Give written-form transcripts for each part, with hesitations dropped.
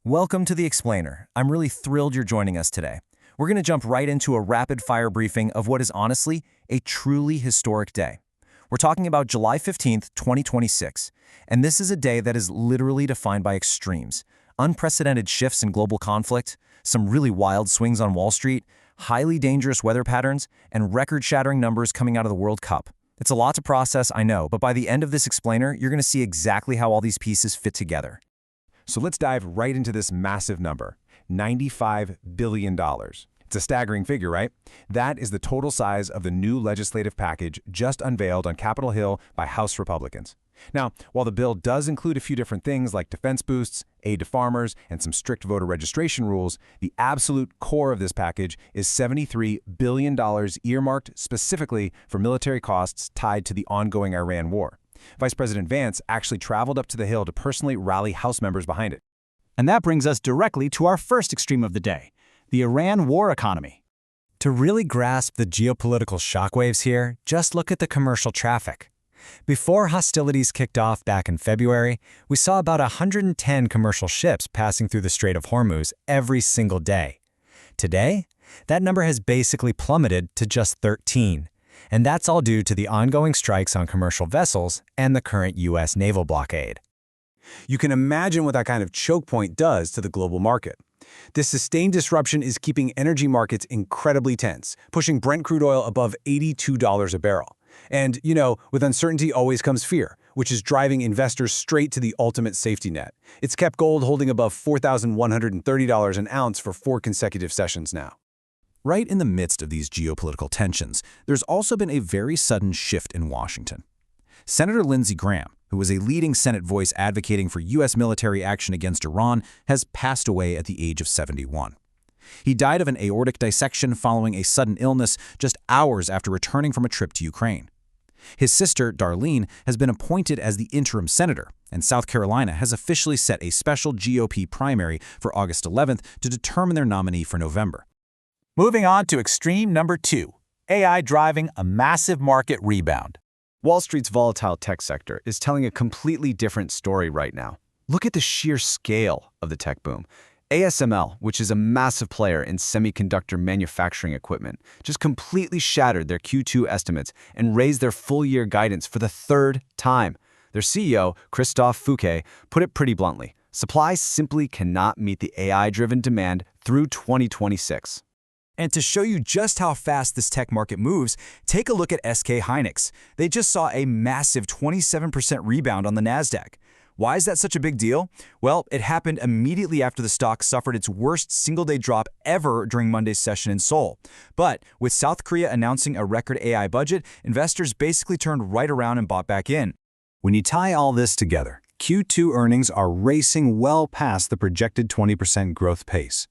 Welcome to The Explainer. I'm really thrilled you're joining us today. We're going to jump right into a rapid-fire briefing of what is honestly a truly historic day. We're talking about July 15th, 2026, and this is a day that is literally defined by extremes. Unprecedented shifts in global conflict, some really wild swings on Wall Street, highly dangerous weather patterns, and record-shattering numbers coming out of the World Cup. It's a lot to process, I know, but by the end of this explainer, you're going to see exactly how all these pieces fit together. So let's dive right into this massive number, $95 billion. It's a staggering figure, right? That is the total size of the new legislative package just unveiled on Capitol Hill by House Republicans. Now, while the bill does include a few different things like defense boosts, aid to farmers, and some strict voter registration rules, the absolute core of this package is $73 billion earmarked specifically for military costs tied to the ongoing Iran war. Vice President Vance actually traveled up to the Hill to personally rally House members behind it. And that brings us directly to our first extreme of the day, the Iran war economy. To really grasp the geopolitical shockwaves here, just look at the commercial traffic. Before hostilities kicked off back in February, we saw about 110 commercial ships passing through the Strait of Hormuz every single day. Today, that number has basically plummeted to just 13. And that's all due to the ongoing strikes on commercial vessels and the current U.S. naval blockade. You can imagine what that kind of choke point does to the global market. This sustained disruption is keeping energy markets incredibly tense, pushing Brent crude oil above $82 a barrel. And, with uncertainty always comes fear, which is driving investors straight to the ultimate safety net. It's kept gold holding above $4,130 an ounce for 4 consecutive sessions now. Right in the midst of these geopolitical tensions, there's also been a very sudden shift in Washington. Senator Lindsey Graham, who was a leading Senate voice advocating for U.S. military action against Iran, has passed away at the age of 71. He died of an aortic dissection following a sudden illness just hours after returning from a trip to Ukraine. His sister, Darlene, has been appointed as the interim senator, and South Carolina has officially set a special GOP primary for August 11th to determine their nominee for November. Moving on to extreme number 2, AI driving a massive market rebound. Wall Street's volatile tech sector is telling a completely different story right now. Look at the sheer scale of the tech boom. ASML, which is a massive player in semiconductor manufacturing equipment, just completely shattered their Q2 estimates and raised their full-year guidance for the 3rd time. Their CEO, Christophe Fouquet, put it pretty bluntly. Supply simply cannot meet the AI-driven demand through 2026. And to show you just how fast this tech market moves, take a look at SK Hynix. They just saw a massive 27% rebound on the NASDAQ. Why is that such a big deal? Well, it happened immediately after the stock suffered its worst single-day drop ever during Monday's session in Seoul. But with South Korea announcing a record AI budget, investors basically turned right around and bought back in. When you tie all this together, Q2 earnings are racing well past the projected 20% growth pace.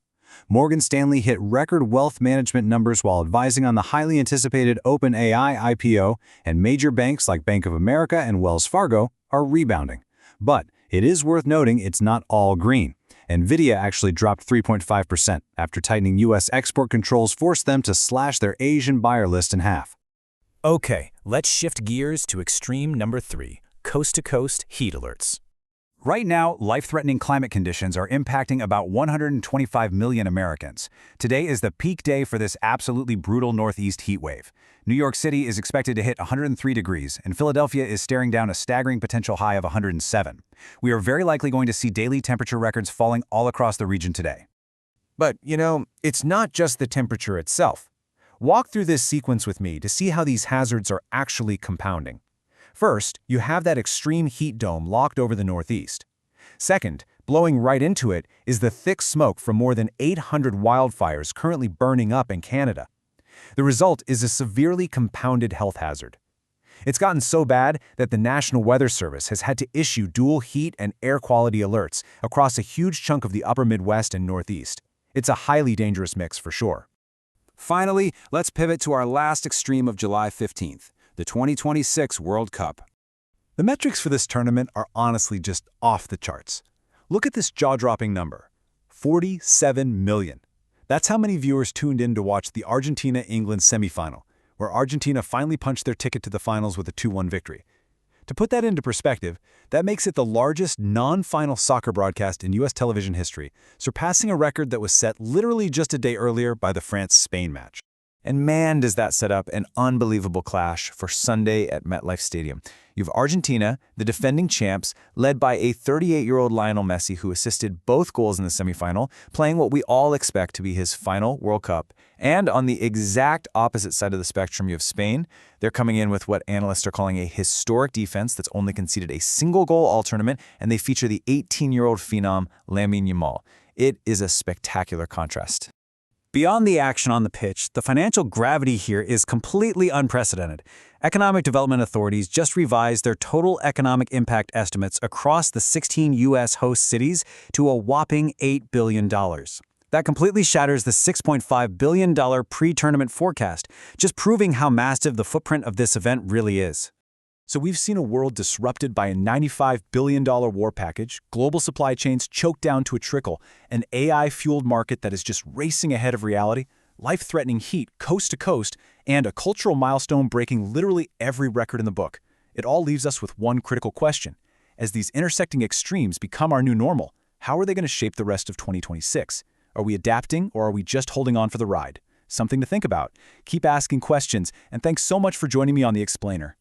Morgan Stanley hit record wealth management numbers while advising on the highly anticipated OpenAI IPO, and major banks like Bank of America and Wells Fargo are rebounding. But it is worth noting it's not all green. NVIDIA actually dropped 3.5% after tightening U.S. export controls forced them to slash their Asian buyer list in half. Okay, let's shift gears to extreme number 3, coast-to-coast heat alerts. Right now, life-threatening climate conditions are impacting about 125 million Americans. Today is the peak day for this absolutely brutal northeast heat wave. New York City is expected to hit 103 degrees, and Philadelphia is staring down a staggering potential high of 107. We are very likely going to see daily temperature records falling all across the region today. But, it's not just the temperature itself. Walk through this sequence with me to see how these hazards are actually compounding. First, you have that extreme heat dome locked over the Northeast. Second, blowing right into it is the thick smoke from more than 800 wildfires currently burning up in Canada. The result is a severely compounded health hazard. It's gotten so bad that the National Weather Service has had to issue dual heat and air quality alerts across a huge chunk of the upper Midwest and Northeast. It's a highly dangerous mix for sure. Finally, let's pivot to our last extreme of July 15th, the 2026 World Cup. The metrics for this tournament are honestly just off the charts. Look at this jaw-dropping number, 47 million. That's how many viewers tuned in to watch the Argentina-England semifinal, where Argentina finally punched their ticket to the finals with a 2-1 victory. To put that into perspective, that makes it the largest non-final soccer broadcast in U.S. television history, surpassing a record that was set literally just a day earlier by the France-Spain match. And man, does that set up an unbelievable clash for Sunday at MetLife Stadium. You have Argentina, the defending champs, led by a 38-year-old Lionel Messi who assisted both goals in the semifinal, playing what we all expect to be his final World Cup. And on the exact opposite side of the spectrum, you have Spain. They're coming in with what analysts are calling a historic defense that's only conceded a single goal all tournament, and they feature the 18-year-old phenom Lamine Yamal. It is a spectacular contrast. Beyond the action on the pitch, the financial gravity here is completely unprecedented. Economic development authorities just revised their total economic impact estimates across the 16 U.S. host cities to a whopping $8 billion. That completely shatters the $6.5 billion pre-tournament forecast, just proving how massive the footprint of this event really is. So we've seen a world disrupted by a $95 billion war package, global supply chains choked down to a trickle, an AI-fueled market that is just racing ahead of reality, life-threatening heat coast to coast, and a cultural milestone breaking literally every record in the book. It all leaves us with one critical question. As these intersecting extremes become our new normal, how are they going to shape the rest of 2026? Are we adapting, or are we just holding on for the ride? Something to think about. Keep asking questions, and thanks so much for joining me on The Explainer.